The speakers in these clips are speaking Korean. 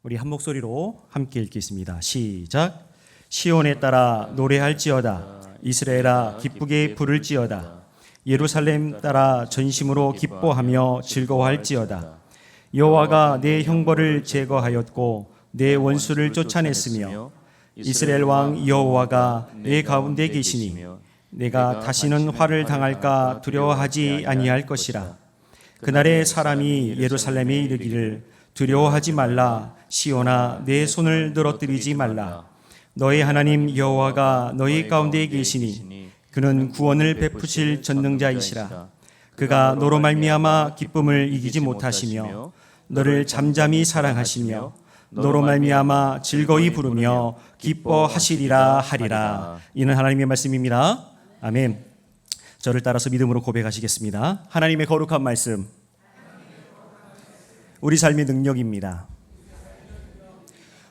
우리 한 목소리로 함께 읽겠습니다. 시작. 시온에 따라 노래할지어다. 이스라엘아 기쁘게 부를지어다. 예루살렘 따라 전심으로 기뻐하며 즐거워할지어다. 여호와가 내 형벌을 제거하였고 내 원수를 쫓아냈으며 이스라엘 왕 여호와가 내 가운데 계시니 내가 다시는 화를 당할까 두려워하지 아니할 것이라. 그날에 사람이 예루살렘에 이르기를 두려워하지 말라. 시온아 내 손을 늘어뜨리지 말라. 너의 하나님 여호와가 너희 가운데 계시니 그는 구원을 베푸실 전능자이시라. 그가 너로 말미암아 기쁨을 이기지 못하시며 너를 잠잠히 사랑하시며 너로 말미암아 즐거이 부르며 기뻐하시리라 하리라. 이는 하나님의 말씀입니다. 아멘. 저를 따라서 믿음으로 고백하시겠습니다. 하나님의 거룩한 말씀, 우리 삶의 능력입니다.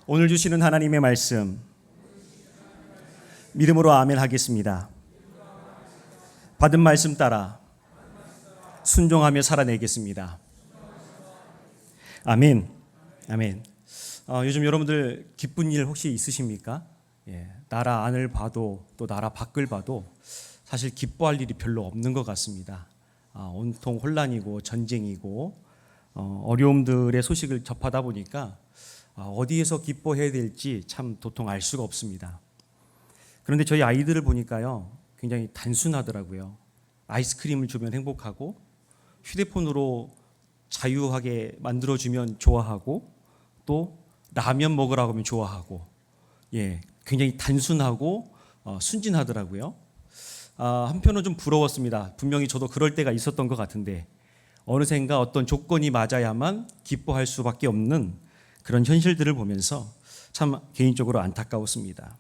오늘 주시는 하나님의 말씀 믿음으로 아멘 하겠습니다. 받은 말씀 따라 순종하며 살아내겠습니다. 아멘. 아멘. 요즘 여러분들 기쁜 일 혹시 있으십니까? 나라 안을 봐도 또 나라 밖을 봐도 사실 기뻐할 일이 별로 없는 것 같습니다. 온통 혼란이고 전쟁이고 어려움들의 소식을 접하다 보니까 어디에서 기뻐해야 될지 참 도통 알 수가 없습니다. 그런데 저희 아이들을 보니까요, 굉장히 단순하더라고요. 아이스크림을 주면 행복하고 휴대폰으로 자유하게 만들어주면 좋아하고 또 라면 먹으라고 하면 좋아하고, 굉장히 단순하고 순진하더라고요. 한편은 좀 부러웠습니다. 분명히 저도 그럴 때가 있었던 것 같은데 어느샌가 어떤 조건이 맞아야만 기뻐할 수밖에 없는 그런 현실들을 보면서 참 개인적으로 안타까웠습니다.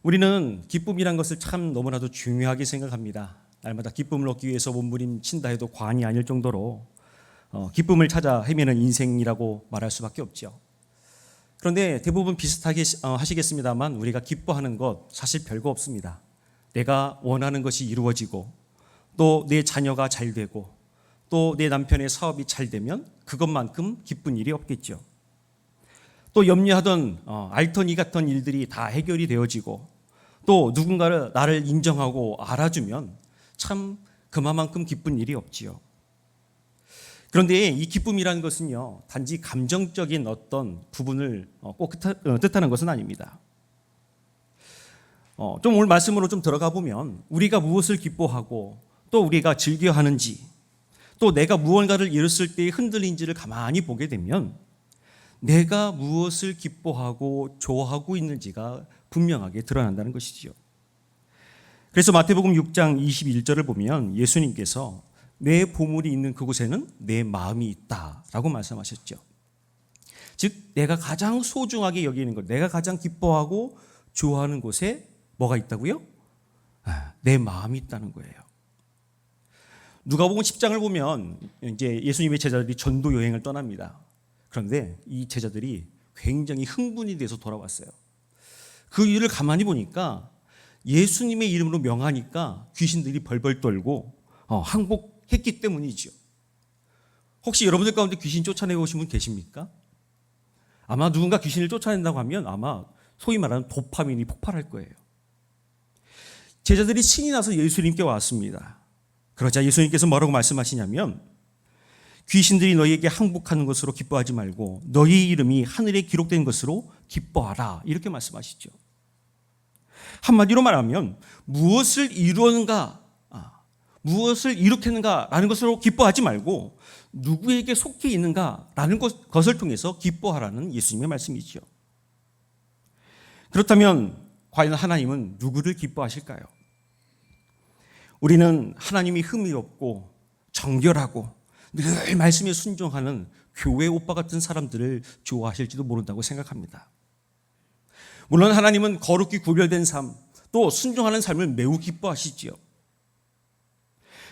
우리는 기쁨이란 것을 참 너무나도 중요하게 생각합니다. 날마다 기쁨을 얻기 위해서 몸부림친다 해도 과언이 아닐 정도로 기쁨을 찾아 헤매는 인생이라고 말할 수밖에 없죠. 그런데 대부분 비슷하게 하시겠습니다만 우리가 기뻐하는 것 사실 별거 없습니다. 내가 원하는 것이 이루어지고 또 내 자녀가 잘 되고 또 내 남편의 사업이 잘 되면 그것만큼 기쁜 일이 없겠죠. 또 염려하던 알턴이 같던 일들이 다 해결이 되어지고 또 누군가를 나를 인정하고 알아주면 참 그만큼 기쁜 일이 없지요. 그런데 이 기쁨이라는 것은요, 단지 감정적인 어떤 부분을 꼭 뜻하는 것은 아닙니다. 좀 오늘 말씀으로 좀 들어가 보면 우리가 무엇을 기뻐하고 또 우리가 즐겨하는지 또 내가 무언가를 이뤘을 때 흔들린지를 가만히 보게 되면 내가 무엇을 기뻐하고 좋아하고 있는지가 분명하게 드러난다는 것이지요. 그래서 마태복음 6장 21절을 보면 예수님께서 내 보물이 있는 그곳에는 내 마음이 있다라고 말씀하셨죠. 즉 내가 가장 소중하게 여기는 것, 내가 가장 기뻐하고 좋아하는 곳에 뭐가 있다고요? 내 마음이 있다는 거예요. 누가복음 10장을 보면 이제 예수님의 제자들이 전도 여행을 떠납니다. 그런데 이 제자들이 굉장히 흥분이 돼서 돌아왔어요. 그 이유를 가만히 보니까 예수님의 이름으로 명하니까 귀신들이 벌벌 떨고 항복했기 때문이죠. 혹시 여러분들 가운데 귀신 쫓아내고 오신 분 계십니까? 아마 누군가 귀신을 쫓아낸다고 하면 아마 소위 말하는 도파민이 폭발할 거예요. 제자들이 신이 나서 예수님께 왔습니다. 그러자 예수님께서 뭐라고 말씀하시냐면 귀신들이 너희에게 항복하는 것으로 기뻐하지 말고 너희 이름이 하늘에 기록된 것으로 기뻐하라, 이렇게 말씀하시죠. 한마디로 말하면 무엇을 이루었는가, 무엇을 일으켰는가라는 것으로 기뻐하지 말고 누구에게 속해 있는가라는 것을 통해서 기뻐하라는 예수님의 말씀이죠. 그렇다면 과연 하나님은 누구를 기뻐하실까요? 우리는 하나님이 흥미롭고 정결하고 늘 말씀에 순종하는 교회 오빠 같은 사람들을 좋아하실지도 모른다고 생각합니다. 물론 하나님은 거룩히 구별된 삶, 또 순종하는 삶을 매우 기뻐하시지요.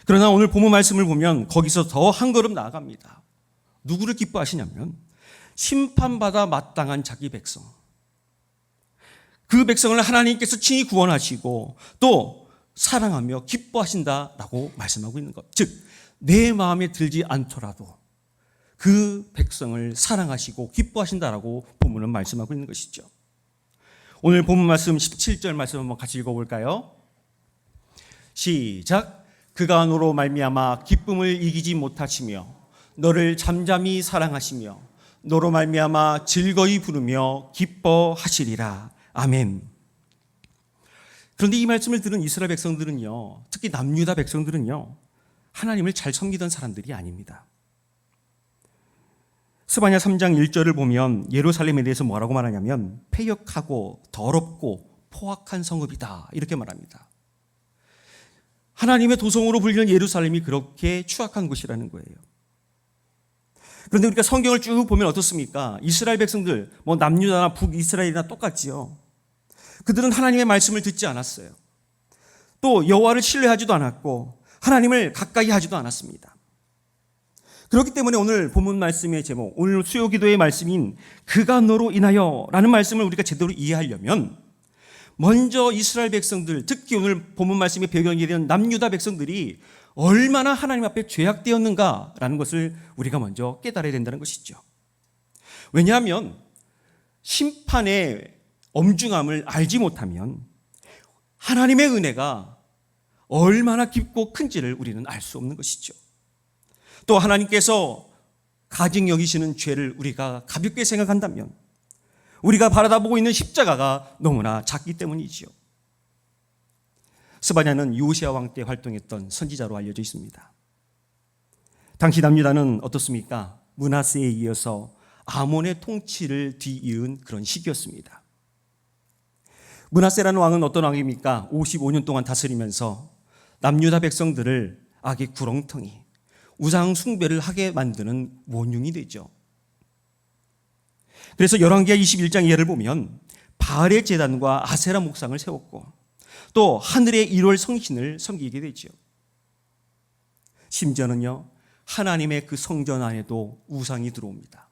그러나 오늘 본문 말씀을 보면 거기서 더 한 걸음 나아갑니다. 누구를 기뻐하시냐면 심판받아 마땅한 자기 백성, 그 백성을 하나님께서 친히 구원하시고 또 사랑하며 기뻐하신다라고 말씀하고 있는 것. 즉 내 마음에 들지 않더라도 그 백성을 사랑하시고 기뻐하신다라고 본문은 말씀하고 있는 것이죠. 오늘 본문 말씀 17절 말씀 한번 같이 읽어볼까요? 시작. 그가 너로 말미암아 기쁨을 이기지 못하시며 너를 잠잠히 사랑하시며 너로 말미암아 즐거이 부르며 기뻐하시리라. 아멘. 그런데 이 말씀을 들은 이스라엘 백성들은요, 특히 남유다 백성들은요, 하나님을 잘 섬기던 사람들이 아닙니다. 스바냐 3장 1절을 보면 예루살렘에 대해서 뭐라고 말하냐면 패역하고 더럽고 포악한 성읍이다, 이렇게 말합니다. 하나님의 도성으로 불리는 예루살렘이 그렇게 추악한 곳이라는 거예요. 그런데 우리가 성경을 쭉 보면 어떻습니까? 이스라엘 백성들, 남유다나 북이스라엘이나 똑같지요. 그들은 하나님의 말씀을 듣지 않았어요. 또 여호와를 신뢰하지도 않았고 하나님을 가까이 하지도 않았습니다. 그렇기 때문에 오늘 본문 말씀의 제목, 오늘 수요 기도의 말씀인 그가 너로 인하여 라는 말씀을 우리가 제대로 이해하려면 먼저 이스라엘 백성들, 특히 오늘 본문 말씀의 배경이 되는 남유다 백성들이 얼마나 하나님 앞에 죄악되었는가라는 것을 우리가 먼저 깨달아야 된다는 것이죠. 왜냐하면 심판의 엄중함을 알지 못하면 하나님의 은혜가 얼마나 깊고 큰지를 우리는 알 수 없는 것이죠. 또 하나님께서 가증 여기시는 죄를 우리가 가볍게 생각한다면 우리가 바라다보고 있는 십자가가 너무나 작기 때문이지요. 스바냐는 요시야 왕 때 활동했던 선지자로 알려져 있습니다. 당시 남유다는 어떻습니까? 므낫세에 이어서 아몬의 통치를 뒤이은 그런 시기였습니다. 므낫세라는 왕은 어떤 왕입니까? 55년 동안 다스리면서 남유다 백성들을 악의 구렁텅이, 우상 숭배를 하게 만드는 원흉이 되죠. 그래서 열왕기하 21장 예를 보면 바알의 제단과 아세라 목상을 세웠고 또 하늘의 1월 성신을 섬기게 되죠. 심지어는요, 하나님의 그 성전 안에도 우상이 들어옵니다.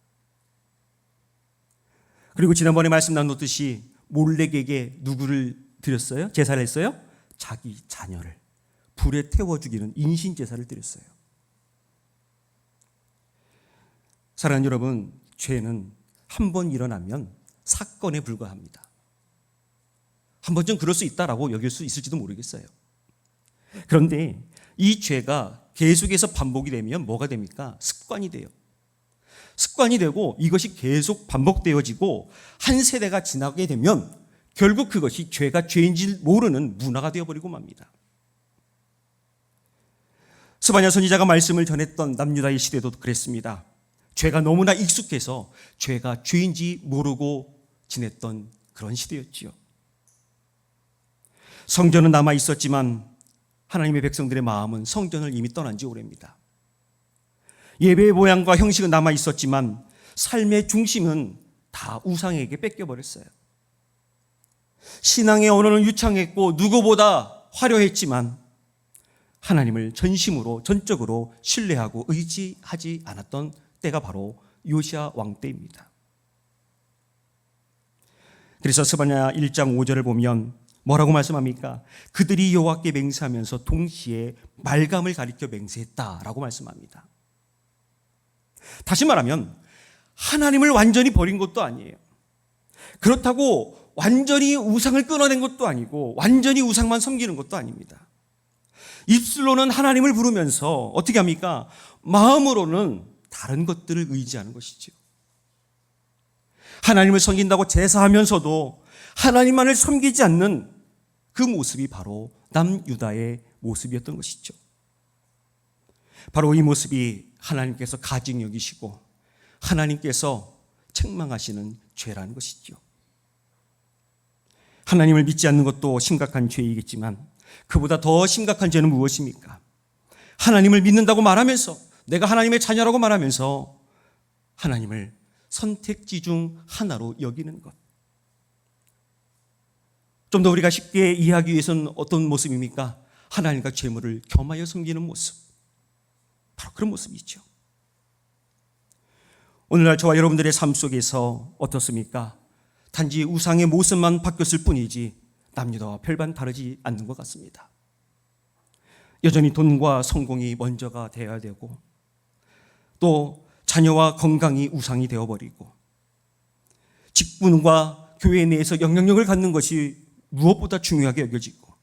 그리고 지난번에 말씀 나눴듯이 몰렉에게 누구를 드렸어요? 제사를 했어요? 자기 자녀를 불에 태워 죽이는 인신 제사를 드렸어요. 사랑하는 여러분, 죄는 한 번 일어나면 사건에 불과합니다. 한 번쯤 그럴 수 있다라고 여길 수 있을지도 모르겠어요. 그런데 이 죄가 계속해서 반복이 되면 뭐가 됩니까? 습관이 돼요. 습관이 되고 이것이 계속 반복되어지고 한 세대가 지나게 되면 결국 그것이 죄가 죄인지 모르는 문화가 되어버리고 맙니다. 스바냐 선지자가 말씀을 전했던 남유다의 시대도 그랬습니다. 죄가 너무나 익숙해서 죄가 죄인지 모르고 지냈던 그런 시대였지요. 성전은 남아 있었지만 하나님의 백성들의 마음은 성전을 이미 떠난 지 오래입니다. 예배의 모양과 형식은 남아 있었지만 삶의 중심은 다 우상에게 뺏겨버렸어요. 신앙의 언어는 유창했고 누구보다 화려했지만 하나님을 전심으로 전적으로 신뢰하고 의지하지 않았던 때가 바로 요시야 왕 때입니다. 그래서 스바냐 1장 5절을 보면 뭐라고 말씀합니까? 그들이 여호와께 맹세하면서 동시에 말감을 가리켜 맹세했다라고 말씀합니다. 다시 말하면 하나님을 완전히 버린 것도 아니에요. 그렇다고 완전히 우상을 끊어낸 것도 아니고 완전히 우상만 섬기는 것도 아닙니다. 입술로는 하나님을 부르면서 어떻게 합니까? 마음으로는 다른 것들을 의지하는 것이죠. 하나님을 섬긴다고 제사하면서도 하나님만을 섬기지 않는 그 모습이 바로 남유다의 모습이었던 것이죠. 바로 이 모습이 하나님께서 가증 여기시고 하나님께서 책망하시는 죄라는 것이죠. 하나님을 믿지 않는 것도 심각한 죄이겠지만 그보다 더 심각한 죄는 무엇입니까? 하나님을 믿는다고 말하면서 내가 하나님의 자녀라고 말하면서 하나님을 선택지 중 하나로 여기는 것. 좀 더 우리가 쉽게 이해하기 위해서는 어떤 모습입니까? 하나님과 재물을 겸하여 섬기는 모습. 바로 그런 모습이죠. 오늘날 저와 여러분들의 삶 속에서 어떻습니까? 단지 우상의 모습만 바뀌었을 뿐이지 남유다와 별반 다르지 않는 것 같습니다. 여전히 돈과 성공이 먼저가 되어야 되고 또 자녀와 건강이 우상이 되어버리고 직분과 교회 내에서 영향력을 갖는 것이 무엇보다 중요하게 여겨지고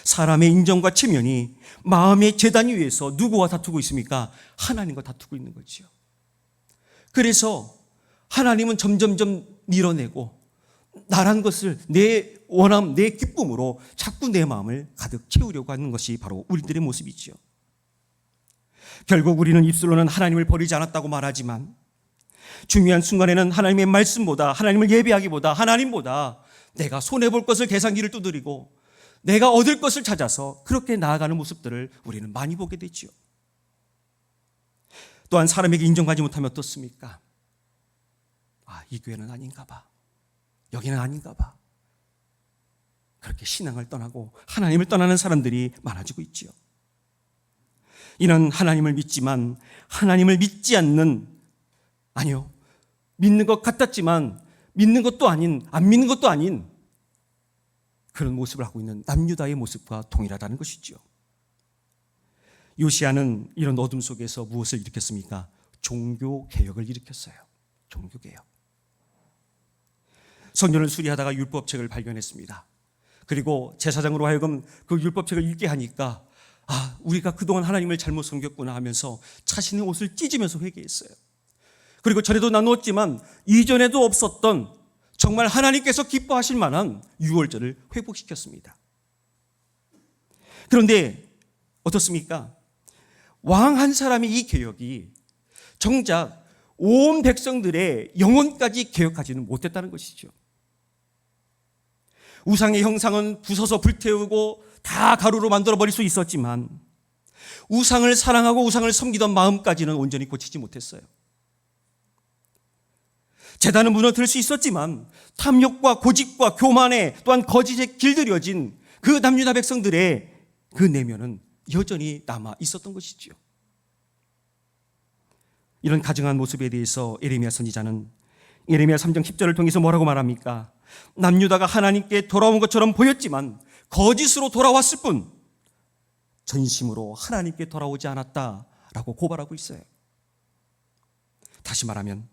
사람의 인정과 체면이 마음의 재단 위에서 누구와 다투고 있습니까? 하나님과 다투고 있는 거죠. 그래서 하나님은 점점점 밀어내고 나란 것을 내 원함, 내 기쁨으로 자꾸 내 마음을 가득 채우려고 하는 것이 바로 우리들의 모습이죠. 결국 우리는 입술로는 하나님을 버리지 않았다고 말하지만 중요한 순간에는 하나님의 말씀보다, 하나님을 예배하기보다, 하나님보다 내가 손해볼 것을 계산기를 두드리고 내가 얻을 것을 찾아서 그렇게 나아가는 모습들을 우리는 많이 보게 되죠. 또한 사람에게 인정받지 못하면 어떻습니까? 이 교회는 아닌가 봐. 여기는 아닌가 봐. 그렇게 신앙을 떠나고 하나님을 떠나는 사람들이 많아지고 있지요. 이는 하나님을 믿지만 하나님을 믿지 않는, 아니요, 믿는 것 같았지만 믿는 것도 아닌, 안 믿는 것도 아닌 그런 모습을 하고 있는 남유다의 모습과 동일하다는 것이죠. 요시야는 이런 어둠 속에서 무엇을 일으켰습니까? 종교개혁을 일으켰어요. 종교개혁. 성전을 수리하다가 율법책을 발견했습니다. 그리고 제사장으로 하여금 그 율법책을 읽게 하니까 우리가 그동안 하나님을 잘못 섬겼구나 하면서 자신의 옷을 찢으면서 회개했어요. 그리고 전에도 나누었지만 이전에도 없었던 정말 하나님께서 기뻐하실 만한 유월절을 회복시켰습니다. 그런데 어떻습니까? 왕 한 사람의 이 개혁이 정작 온 백성들의 영혼까지 개혁하지는 못했다는 것이죠. 우상의 형상은 부숴서 불태우고 다 가루로 만들어버릴 수 있었지만 우상을 사랑하고 우상을 섬기던 마음까지는 온전히 고치지 못했어요. 제단은 무너뜨릴 수 있었지만 탐욕과 고집과 교만에 또한 거짓에 길들여진 그 남유다 백성들의 그 내면은 여전히 남아 있었던 것이지요. 이런 가증한 모습에 대해서 예레미야 선지자는 예레미야 3장 10절을 통해서 뭐라고 말합니까? 남유다가 하나님께 돌아온 것처럼 보였지만 거짓으로 돌아왔을 뿐 전심으로 하나님께 돌아오지 않았다라고 고발하고 있어요. 다시 말하면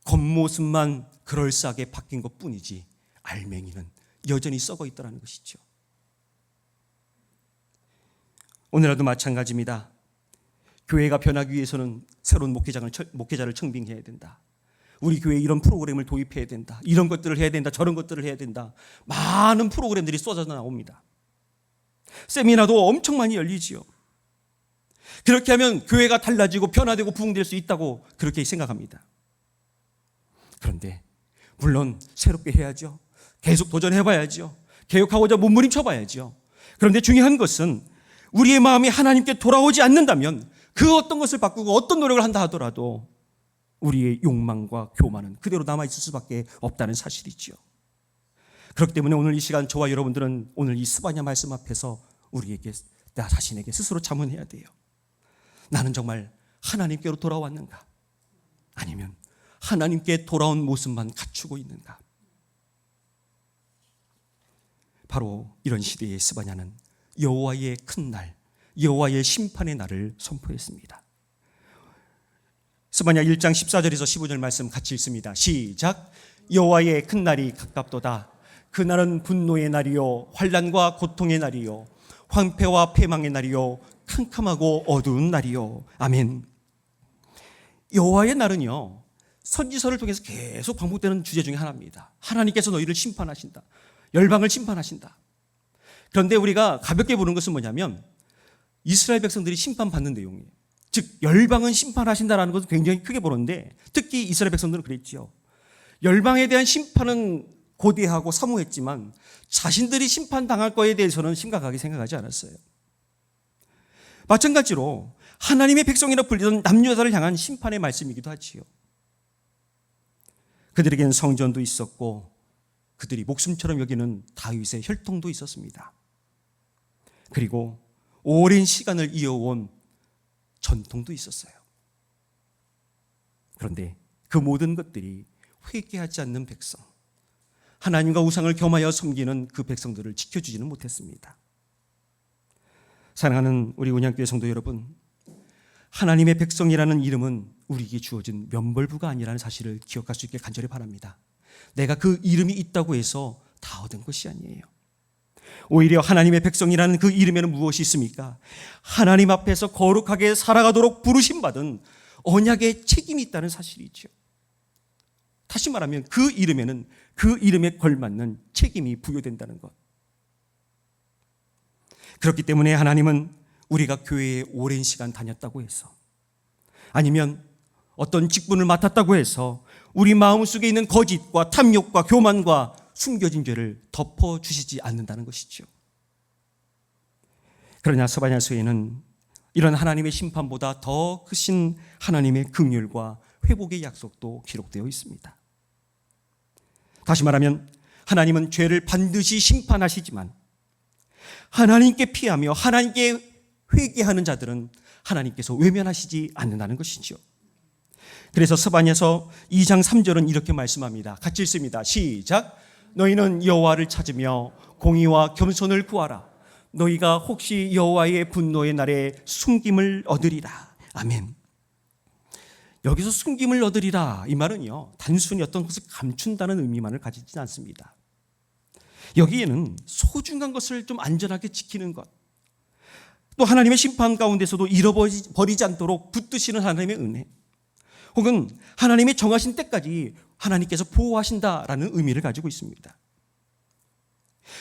겉모습만 그럴싸하게 바뀐 것뿐이지 알맹이는 여전히 썩어 있더라는 것이죠. 오늘날도 마찬가지입니다. 교회가 변하기 위해서는 새로운 목회자를 청빙해야 된다. 우리 교회에 이런 프로그램을 도입해야 된다. 이런 것들을 해야 된다. 저런 것들을 해야 된다. 많은 프로그램들이 쏟아져 나옵니다. 세미나도 엄청 많이 열리지요. 그렇게 하면 교회가 달라지고 변화되고 부흥될 수 있다고 그렇게 생각합니다. 그런데 물론 새롭게 해야죠. 계속 도전해봐야죠. 개혁하고자 몸부림쳐봐야죠. 그런데 중요한 것은 우리의 마음이 하나님께 돌아오지 않는다면 그 어떤 것을 바꾸고 어떤 노력을 한다 하더라도 우리의 욕망과 교만은 그대로 남아있을 수밖에 없다는 사실이죠. 그렇기 때문에 오늘 이 시간 저와 여러분들은 오늘 이 스바냐 말씀 앞에서 우리에게, 나 자신에게 스스로 자문해야 돼요. 나는 정말 하나님께로 돌아왔는가? 아니면 하나님께 돌아온 모습만 갖추고 있는가? 바로 이런 시대의 스바냐는 여호와의 큰 날, 여호와의 심판의 날을 선포했습니다. 스바냐 1장 14절에서 15절 말씀 같이 읽습니다. 시작. 여호와의 큰 날이 가깝도다. 그날은 분노의 날이요 환난과 고통의 날이요 황폐와 패망의 날이요 캄캄하고 어두운 날이요. 아멘. 여호와의 날은요, 선지서를 통해서 계속 반복되는 주제 중에 하나입니다. 하나님께서 너희를 심판하신다. 열방을 심판하신다. 그런데 우리가 가볍게 보는 것은 뭐냐면 이스라엘 백성들이 심판받는 내용이에요. 즉 열방은 심판하신다라는 것은 굉장히 크게 보는데 특히 이스라엘 백성들은 그랬지요. 열방에 대한 심판은 고대하고 사모했지만 자신들이 심판당할 거에 대해서는 심각하게 생각하지 않았어요. 마찬가지로 하나님의 백성이라 불리던 남유다를 향한 심판의 말씀이기도 하지요. 그들에게는 성전도 있었고 그들이 목숨처럼 여기는 다윗의 혈통도 있었습니다. 그리고 오랜 시간을 이어온 전통도 있었어요. 그런데 그 모든 것들이 회개하지 않는 백성, 하나님과 우상을 겸하여 섬기는 그 백성들을 지켜주지는 못했습니다. 사랑하는 우리 운양교회 성도 여러분, 하나님의 백성이라는 이름은 우리에게 주어진 면벌부가 아니라는 사실을 기억할 수 있게 간절히 바랍니다. 내가 그 이름이 있다고 해서 다 얻은 것이 아니에요. 오히려 하나님의 백성이라는 그 이름에는 무엇이 있습니까? 하나님 앞에서 거룩하게 살아가도록 부르심받은 언약의 책임이 있다는 사실이죠. 다시 말하면 그 이름에는 그 이름에 걸맞는 책임이 부여된다는 것. 그렇기 때문에 하나님은 우리가 교회에 오랜 시간 다녔다고 해서, 아니면 어떤 직분을 맡았다고 해서 우리 마음속에 있는 거짓과 탐욕과 교만과 숨겨진 죄를 덮어주시지 않는다는 것이죠. 그러나 스바냐서에는 이런 하나님의 심판보다 더 크신 하나님의 긍휼과 회복의 약속도 기록되어 있습니다. 다시 말하면 하나님은 죄를 반드시 심판하시지만 하나님께 피하며 하나님께 회개하는 자들은 하나님께서 외면하시지 않는다는 것이죠. 그래서 스바냐서 2장 3절은 이렇게 말씀합니다. 같이 읽습니다. 시작. 너희는 여호와를 찾으며 공의와 겸손을 구하라. 너희가 혹시 여호와의 분노의 날에 숨김을 얻으리라. 아멘. 여기서 숨김을 얻으리라, 이 말은요, 단순히 어떤 것을 감춘다는 의미만을 가지지 않습니다. 여기에는 소중한 것을 좀 안전하게 지키는 것, 또 하나님의 심판 가운데서도 잃어버리지 않도록 붙드시는 하나님의 은혜, 혹은 하나님의 정하신 때까지 하나님께서 보호하신다라는 의미를 가지고 있습니다.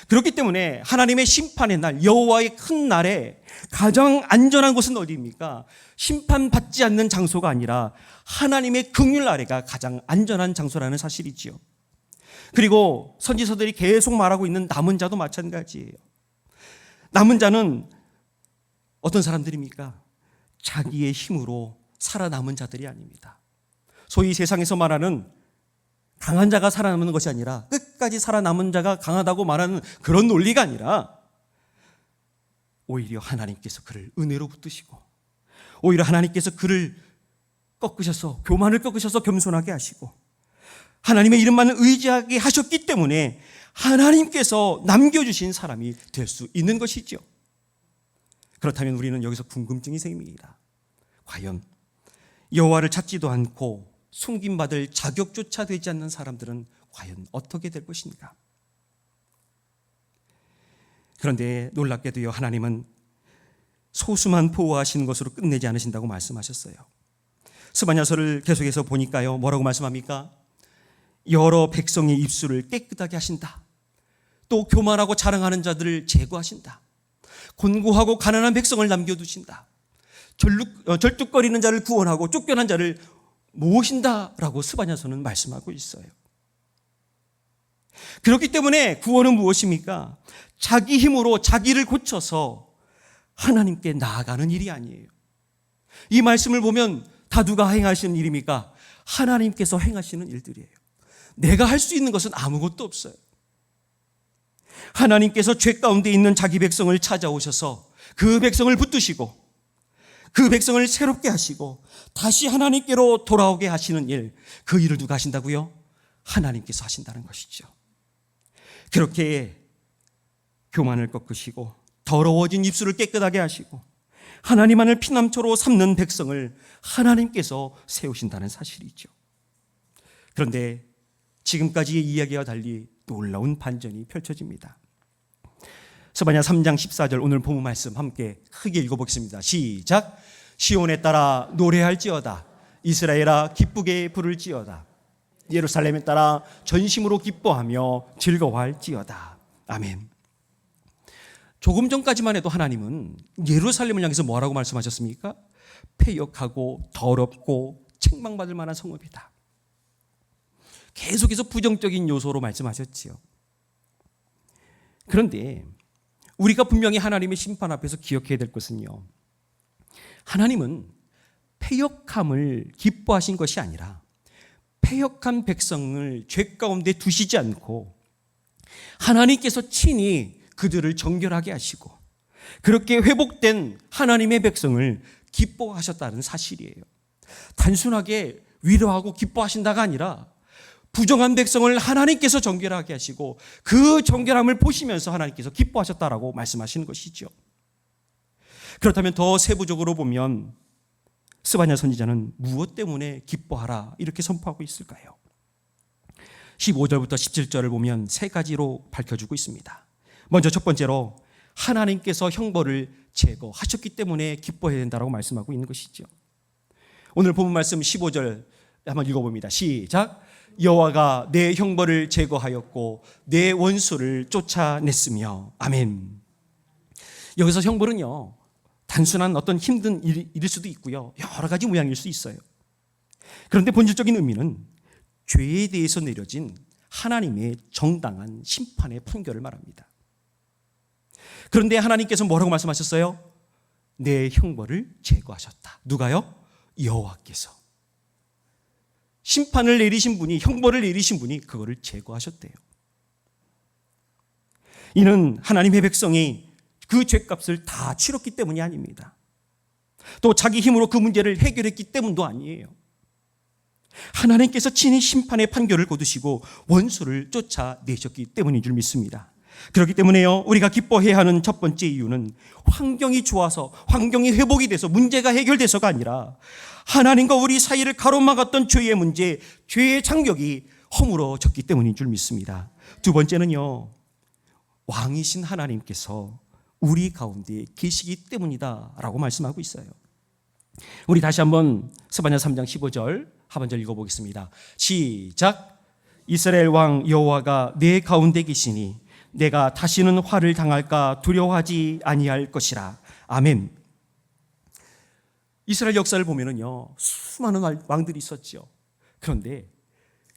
그렇기 때문에 하나님의 심판의 날, 여호와의 큰 날에 가장 안전한 곳은 어디입니까? 심판받지 않는 장소가 아니라 하나님의 긍휼 아래가 가장 안전한 장소라는 사실이지요. 그리고 선지서들이 계속 말하고 있는 남은 자도 마찬가지예요. 남은 자는 어떤 사람들입니까? 자기의 힘으로 살아남은 자들이 아닙니다. 소위 세상에서 말하는 강한 자가 살아남는 것이 아니라 끝까지 살아남은 자가 강하다고 말하는 그런 논리가 아니라 오히려 하나님께서 그를 은혜로 붙드시고, 오히려 하나님께서 그를 꺾으셔서, 교만을 꺾으셔서 겸손하게 하시고, 하나님의 이름만 의지하게 하셨기 때문에 하나님께서 남겨주신 사람이 될 수 있는 것이죠. 그렇다면 우리는 여기서 궁금증이 생깁니다. 과연 여호와를 찾지도 않고 숨김받을 자격조차 되지 않는 사람들은 과연 어떻게 될 것인가? 그런데 놀랍게도요, 하나님은 소수만 보호하시는 것으로 끝내지 않으신다고 말씀하셨어요. 스바냐서를 계속해서 보니까요, 뭐라고 말씀합니까? 여러 백성의 입술을 깨끗하게 하신다. 또 교만하고 자랑하는 자들을 제거하신다. 곤고하고 가난한 백성을 남겨두신다. 절뚝거리는 자를 구원하고 쫓겨난 자를 모으신다라고 스바냐서는 말씀하고 있어요. 그렇기 때문에 구원은 무엇입니까? 자기 힘으로 자기를 고쳐서 하나님께 나아가는 일이 아니에요. 이 말씀을 보면 다 누가 행하시는 일입니까? 하나님께서 행하시는 일들이에요. 내가 할 수 있는 것은 아무것도 없어요. 하나님께서 죄 가운데 있는 자기 백성을 찾아오셔서 그 백성을 붙드시고 그 백성을 새롭게 하시고 다시 하나님께로 돌아오게 하시는 일, 그 일을 누가 하신다고요? 하나님께서 하신다는 것이죠. 그렇게 교만을 꺾으시고 더러워진 입술을 깨끗하게 하시고 하나님만을 피난처로 삼는 백성을 하나님께서 세우신다는 사실이죠. 그런데 지금까지의 이야기와 달리 놀라운 반전이 펼쳐집니다. 스바냐 3장 14절 오늘 본문 말씀 함께 크게 읽어보겠습니다. 시작. 시온에 따라 노래할지어다. 이스라엘아 기쁘게 부를지어다. 예루살렘에 따라 전심으로 기뻐하며 즐거워할지어다. 아멘. 조금 전까지만 해도 하나님은 예루살렘을 향해서 뭐라고 말씀하셨습니까? 패역하고 더럽고 책망받을 만한 성읍이다. 계속해서 부정적인 요소로 말씀하셨지요. 그런데 우리가 분명히 하나님의 심판 앞에서 기억해야 될 것은요, 하나님은 패역함을 기뻐하신 것이 아니라 패역한 백성을 죄 가운데 두시지 않고 하나님께서 친히 그들을 정결하게 하시고 그렇게 회복된 하나님의 백성을 기뻐하셨다는 사실이에요. 단순하게 위로하고 기뻐하신다가 아니라 부정한 백성을 하나님께서 정결하게 하시고 그 정결함을 보시면서 하나님께서 기뻐하셨다라고 말씀하시는 것이죠. 그렇다면 더 세부적으로 보면 스바냐 선지자는 무엇 때문에 기뻐하라 이렇게 선포하고 있을까요? 15절부터 17절을 보면 세 가지로 밝혀주고 있습니다. 먼저 첫 번째로 하나님께서 형벌을 제거하셨기 때문에 기뻐해야 된다고 말씀하고 있는 것이죠. 오늘 본문 말씀 15절 한번 읽어봅니다. 시작. 여호와가 내 형벌을 제거하였고 내 원수를 쫓아냈으며. 아멘. 여기서 형벌은요, 단순한 어떤 힘든 일일 수도 있고요, 여러 가지 모양일 수 있어요. 그런데 본질적인 의미는 죄에 대해서 내려진 하나님의 정당한 심판의 판결을 말합니다. 그런데 하나님께서 뭐라고 말씀하셨어요? 내 형벌을 제거하셨다. 누가요? 여호와께서. 심판을 내리신 분이, 형벌을 내리신 분이 그거를 제거하셨대요. 이는 하나님의 백성이 그 죄값을 다 치렀기 때문이 아닙니다. 또 자기 힘으로 그 문제를 해결했기 때문도 아니에요. 하나님께서 친히 심판의 판결을 거두시고 원수를 쫓아내셨기 때문인 줄 믿습니다. 그렇기 때문에요, 우리가 기뻐해야 하는 첫 번째 이유는 환경이 좋아서, 환경이 회복이 돼서 문제가 해결돼서가 아니라 하나님과 우리 사이를 가로막았던 죄의 문제, 죄의 장벽이 허물어졌기 때문인 줄 믿습니다. 두 번째는요, 왕이신 하나님께서 우리 가운데 계시기 때문이다 라고 말씀하고 있어요. 우리 다시 한번 스바냐 3장 15절 하반절 읽어보겠습니다. 시작. 이스라엘 왕 여호와가 내 가운데 계시니 내가 다시는 화를 당할까 두려워하지 아니할 것이라. 아멘. 이스라엘 역사를 보면은요, 수많은 왕들이 있었죠. 그런데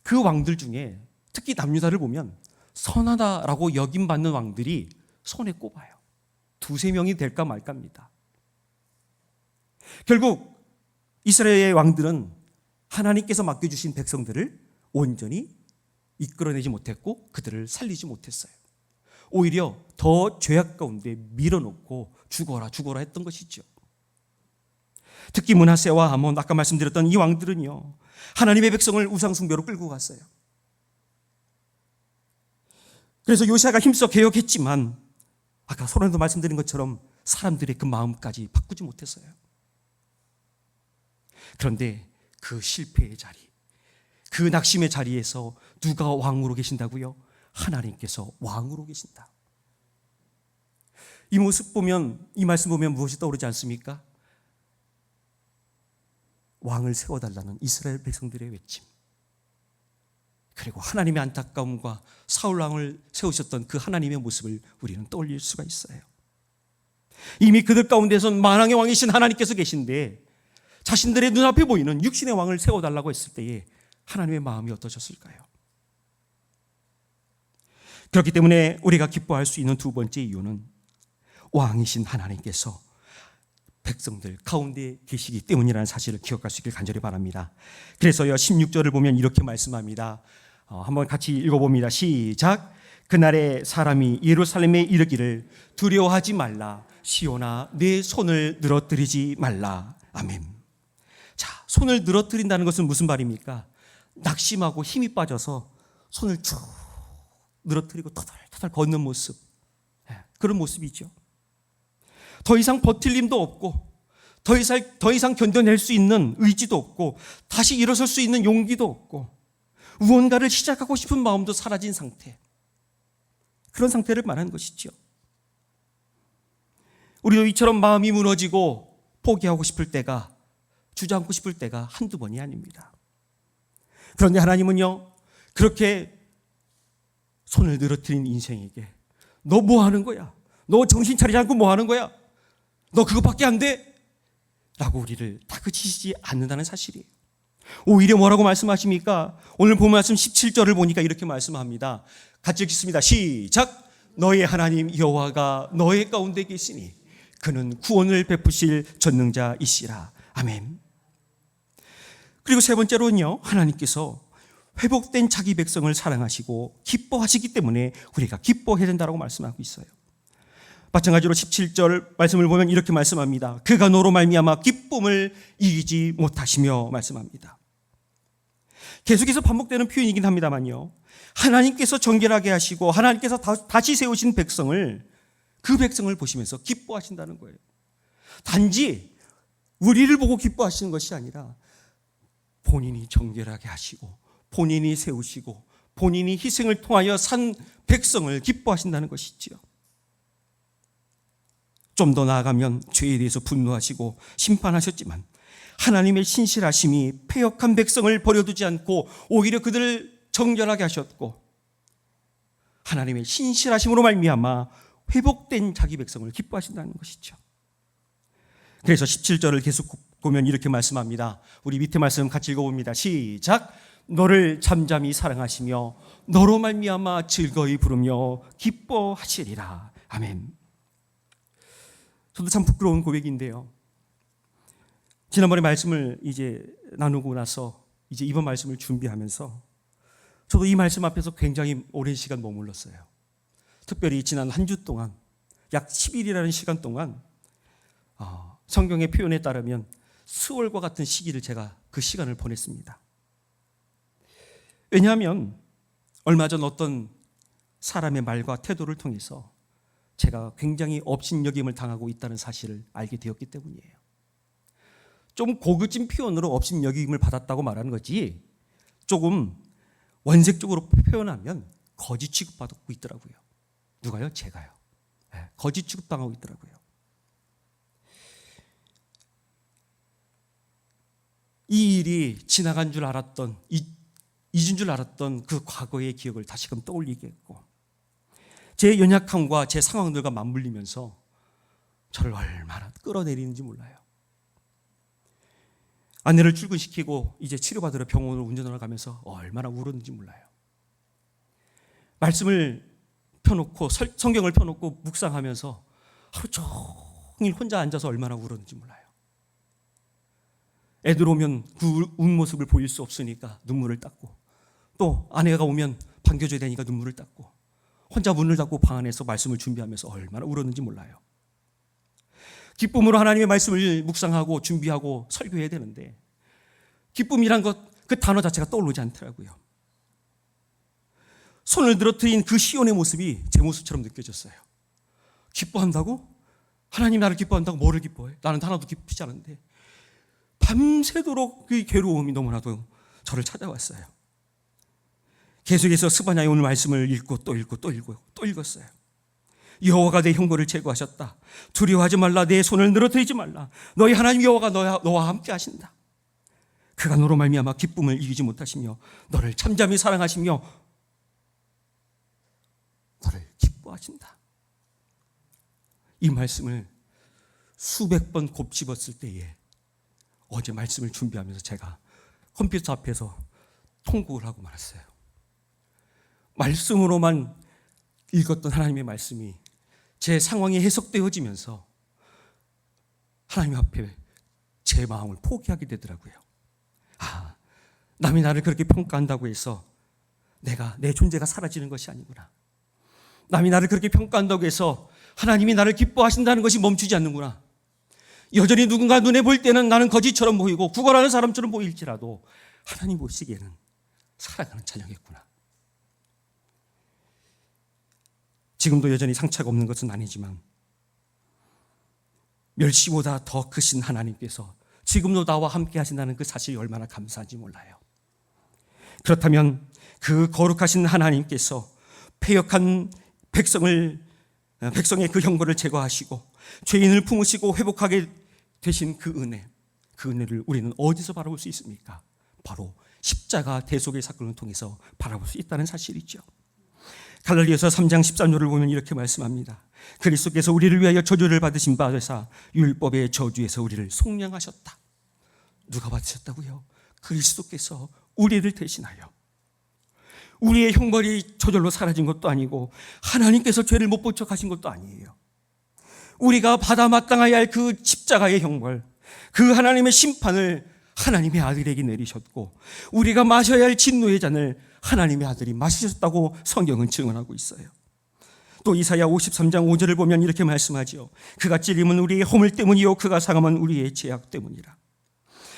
그 왕들 중에 특히 남유다를 보면 선하다라고 여김받는 왕들이 손에 꼽아요. 두세 명이 될까 말까입니다. 결국 이스라엘의 왕들은 하나님께서 맡겨주신 백성들을 온전히 이끌어내지 못했고 그들을 살리지 못했어요. 오히려 더 죄악 가운데 밀어놓고 죽어라 죽어라 했던 것이죠. 특히 므낫세와 아몬, 아까 말씀드렸던 이 왕들은요, 하나님의 백성을 우상숭배로 끌고 갔어요. 그래서 요시아가 힘써 개혁했지만 아까 서론에도 말씀드린 것처럼 사람들의 그 마음까지 바꾸지 못했어요. 그런데 그 실패의 자리, 그 낙심의 자리에서 누가 왕으로 계신다고요? 하나님께서 왕으로 계신다. 이 모습 보면, 이 말씀 보면 무엇이 떠오르지 않습니까? 왕을 세워달라는 이스라엘 백성들의 외침, 그리고 하나님의 안타까움과 사울 왕을 세우셨던 그 하나님의 모습을 우리는 떠올릴 수가 있어요. 이미 그들 가운데선 만왕의 왕이신 하나님께서 계신데 자신들의 눈앞에 보이는 육신의 왕을 세워달라고 했을 때에 하나님의 마음이 어떠셨을까요? 그렇기 때문에 우리가 기뻐할 수 있는 두 번째 이유는 왕이신 하나님께서 백성들 가운데 계시기 때문이라는 사실을 기억할 수 있길 간절히 바랍니다. 그래서요, 16절을 보면 이렇게 말씀합니다. 한번 같이 읽어봅니다. 시작. 그날에 사람이 예루살렘에 이르기를 두려워하지 말라. 시온아 내 손을 늘어뜨리지 말라. 아멘. 자, 손을 늘어뜨린다는 것은 무슨 말입니까? 낙심하고 힘이 빠져서 손을 쭉 늘어뜨리고 터덜터덜 걷는 모습, 그런 모습이죠. 더 이상 버틸 힘도 없고 더 이상 견뎌낼 수 있는 의지도 없고 다시 일어설 수 있는 용기도 없고 무언가를 시작하고 싶은 마음도 사라진 상태, 그런 상태를 말하는 것이죠. 우리도 이처럼 마음이 무너지고 포기하고 싶을 때가, 주저앉고 싶을 때가 한두 번이 아닙니다. 그런데 하나님은요, 그렇게 손을 늘어뜨린 인생에게 너 뭐 하는 거야? 너 정신 차리지 않고 뭐 하는 거야? 너 그것밖에 안 돼? 라고 우리를 다그치시지 않는다는 사실이에요. 오히려 뭐라고 말씀하십니까? 오늘 본 말씀 17절을 보니까 이렇게 말씀합니다. 같이 읽겠습니다. 시작. 너의 하나님 여호와가 너의 가운데 계시니 그는 구원을 베푸실 전능자이시라. 아멘. 그리고 세 번째로는요, 하나님께서 회복된 자기 백성을 사랑하시고 기뻐하시기 때문에 우리가 기뻐해야 된다고 말씀하고 있어요. 마찬가지로 17절 말씀을 보면 이렇게 말씀합니다. 그가 너로 말미암아 기쁨을 이기지 못하시며 말씀합니다. 계속해서 반복되는 표현이긴 합니다만요, 하나님께서 정결하게 하시고 하나님께서 다시 세우신 백성을, 그 백성을 보시면서 기뻐하신다는 거예요. 단지 우리를 보고 기뻐하시는 것이 아니라 본인이 정결하게 하시고 본인이 세우시고 본인이 희생을 통하여 산 백성을 기뻐하신다는 것이지요. 좀 더 나아가면 죄에 대해서 분노하시고 심판하셨지만 하나님의 신실하심이 패역한 백성을 버려두지 않고 오히려 그들을 정결하게 하셨고 하나님의 신실하심으로 말미암아 회복된 자기 백성을 기뻐하신다는 것이죠. 그래서 17절을 계속 보면 이렇게 말씀합니다. 우리 밑에 말씀 같이 읽어봅니다. 시작. 너를 잠잠히 사랑하시며 너로 말미암아 즐거이 부르며 기뻐하시리라. 아멘. 저도 참 부끄러운 고백인데요. 지난번에 말씀을 이제 나누고 나서 이제 이번 말씀을 준비하면서 저도 이 말씀 앞에서 굉장히 오랜 시간 머물렀어요. 특별히 지난 한 주 동안 약 10일이라는 시간 동안 성경의 표현에 따르면 수월과 같은 시기를 제가 그 시간을 보냈습니다. 왜냐하면 얼마 전 어떤 사람의 말과 태도를 통해서 제가 굉장히 업신여김을 당하고 있다는 사실을 알게 되었기 때문이에요. 좀 고급진 표현으로 업신여김을 받았다고 말하는 거지 조금 원색적으로 표현하면 거짓 취급받고 있더라고요. 누가요? 제가요. 거짓 취급당하고 있더라고요. 이 일이 지나간 줄 알았던, 잊은 줄 알았던 그 과거의 기억을 다시금 떠올리게 했고 제 연약함과 제 상황들과 맞물리면서 저를 얼마나 끌어내리는지 몰라요. 아내를 출근시키고 이제 치료받으러 병원으로 운전하러 가면서 얼마나 울었는지 몰라요. 말씀을 펴놓고 성경을 펴놓고 묵상하면서 하루 종일 혼자 앉아서 얼마나 울었는지 몰라요. 애들 오면 그 운 모습을 보일 수 없으니까 눈물을 닦고 또 아내가 오면 반겨줘야 되니까 눈물을 닦고 혼자 문을 닫고 방 안에서 말씀을 준비하면서 얼마나 울었는지 몰라요. 기쁨으로 하나님의 말씀을 묵상하고 준비하고 설교해야 되는데 기쁨이란 그 단어 자체가 떠오르지 않더라고요. 손을 들어뜨린 그 시온의 모습이 제 모습처럼 느껴졌어요. 기뻐한다고? 하나님 나를 기뻐한다고 뭐를 기뻐해? 나는 하나도 기쁘지 않은데 밤새도록 그 괴로움이 너무나도 저를 찾아왔어요. 계속해서 스바냐의 오늘 말씀을 읽고 또 읽고 또 읽고 또 읽었어요. 여호와가 내 형벌을 제거하셨다. 두려워하지 말라. 내 손을 늘어뜨리지 말라. 너희 하나님 여호와가 너와 함께 하신다. 그가 너로 말미암아 기쁨을 이기지 못하시며 너를 잠잠히 사랑하시며 너를 기뻐하신다. 이 말씀을 수백 번 곱씹었을 때에 어제 말씀을 준비하면서 제가 컴퓨터 앞에서 통곡을 하고 말았어요. 말씀으로만 읽었던 하나님의 말씀이 제 상황이 해석되어지면서 하나님 앞에 제 마음을 포기하게 되더라고요. 남이 나를 그렇게 평가한다고 해서 내 존재가 사라지는 것이 아니구나. 남이 나를 그렇게 평가한다고 해서 하나님이 나를 기뻐하신다는 것이 멈추지 않는구나. 여전히 누군가 눈에 볼 때는 나는 거짓처럼 보이고 구걸하는 사람처럼 보일지라도 하나님 보시기에는 살아가는 자녀겠구나. 지금도 여전히 상처가 없는 것은 아니지만 멸시보다 더 크신 하나님께서 지금도 나와 함께 하신다는 그 사실이 얼마나 감사한지 몰라요. 그렇다면 그 거룩하신 하나님께서 패역한 백성의 그 형벌을 제거하시고 죄인을 품으시고 회복하게 되신 그 은혜를 우리는 어디서 바라볼 수 있습니까? 바로 십자가 대속의 사건을 통해서 바라볼 수 있다는 사실이죠. 갈라디아서 3장 13절을 보면 이렇게 말씀합니다. 그리스도께서 우리를 위하여 저주를 받으신 바 되사 율법의 저주에서 우리를 속량하셨다. 누가 받으셨다고요? 그리스도께서 우리를 대신하여. 우리의 형벌이 저절로 사라진 것도 아니고 하나님께서 죄를 못 보척 하신 것도 아니에요. 우리가 받아 마땅해야 할 그 십자가의 형벌, 그 하나님의 심판을 하나님의 아들에게 내리셨고 우리가 마셔야 할 진노의 잔을 하나님의 아들이 마시셨다고 성경은 증언하고 있어요. 또 이사야 53장 5절을 보면 이렇게 말씀하지요. 그가 찔림은 우리의 허물 때문이요 그가 상함은 우리의 죄악 때문이라.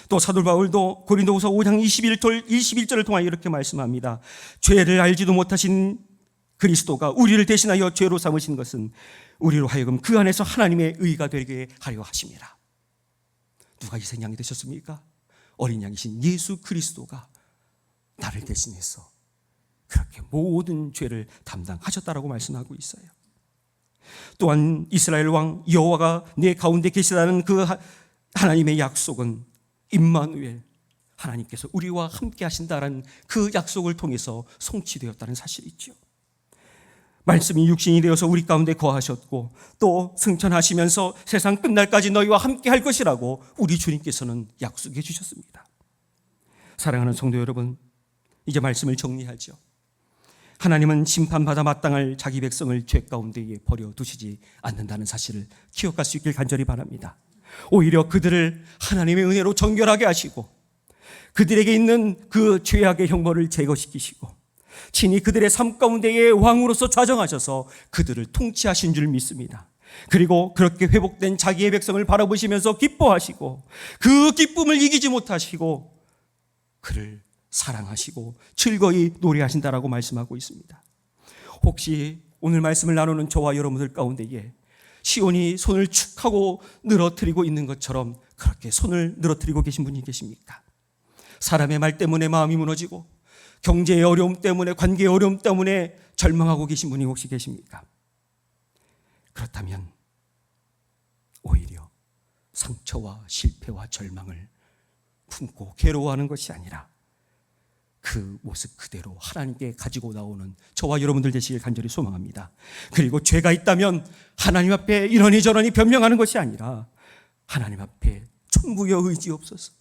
또 사도 바울도 고린도후서 5장 21절을 통하여 이렇게 말씀합니다. 죄를 알지도 못하신 그리스도가 우리를 대신하여 죄로 삼으신 것은 우리로 하여금 그 안에서 하나님의 의가 되게 하려 하심이라. 누가 희생양이 되셨습니까? 어린 양이신 예수 그리스도가 나를 대신해서 그렇게 모든 죄를 담당하셨다라고 말씀하고 있어요. 또한 이스라엘 왕 여호와가 내 가운데 계시다는 그 하나님의 약속은 임마누엘, 하나님께서 우리와 함께 하신다는 그 약속을 통해서 성취되었다는 사실이죠. 말씀이 육신이 되어서 우리 가운데 거하셨고 또 승천하시면서 세상 끝날까지 너희와 함께 할 것이라고 우리 주님께서는 약속해 주셨습니다. 사랑하는 성도 여러분, 이제 말씀을 정리하죠. 하나님은 심판받아 마땅할 자기 백성을 죄 가운데에 버려두시지 않는다는 사실을 기억할 수 있길 간절히 바랍니다. 오히려 그들을 하나님의 은혜로 정결하게 하시고 그들에게 있는 그 죄악의 형벌을 제거시키시고 친히 그들의 삶 가운데에 왕으로서 좌정하셔서 그들을 통치하신 줄 믿습니다. 그리고 그렇게 회복된 자기의 백성을 바라보시면서 기뻐하시고 그 기쁨을 이기지 못하시고 그를 사랑하시고 즐거이 노래하신다라고 말씀하고 있습니다. 혹시 오늘 말씀을 나누는 저와 여러분들 가운데에 시온이 손을 축 하고 늘어뜨리고 있는 것처럼 그렇게 손을 늘어뜨리고 계신 분이 계십니까? 사람의 말 때문에 마음이 무너지고 경제의 어려움 때문에, 관계의 어려움 때문에 절망하고 계신 분이 혹시 계십니까? 그렇다면 오히려 상처와 실패와 절망을 품고 괴로워하는 것이 아니라 그 모습 그대로 하나님께 가지고 나오는 저와 여러분들 되시길 간절히 소망합니다. 그리고 죄가 있다면 하나님 앞에 이러니 저러니 변명하는 것이 아니라 하나님 앞에 천부여 의지옵소서,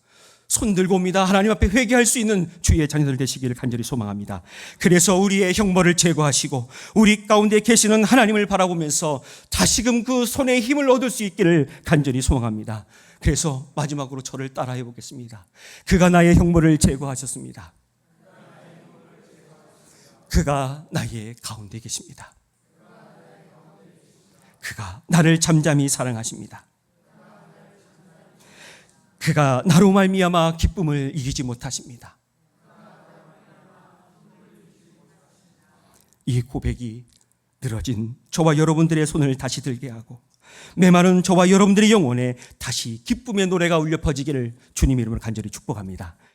손들고 옵니다. 하나님 앞에 회개할 수 있는 주의 자녀들 되시기를 간절히 소망합니다. 그래서 우리의 형벌을 제거하시고 우리 가운데 계시는 하나님을 바라보면서 다시금 그 손에 힘을 얻을 수 있기를 간절히 소망합니다. 그래서 마지막으로 저를 따라해 보겠습니다. 그가 나의 형벌을 제거하셨습니다. 그가 나의 가운데 계십니다. 그가 나를 잠잠히 사랑하십니다. 그가 나로 말미암아 기쁨을 이기지 못하십니다. 이 고백이 늘어진 저와 여러분들의 손을 다시 들게 하고 메마른 저와 여러분들의 영혼에 다시 기쁨의 노래가 울려 퍼지기를 주님 이름으로 간절히 축복합니다.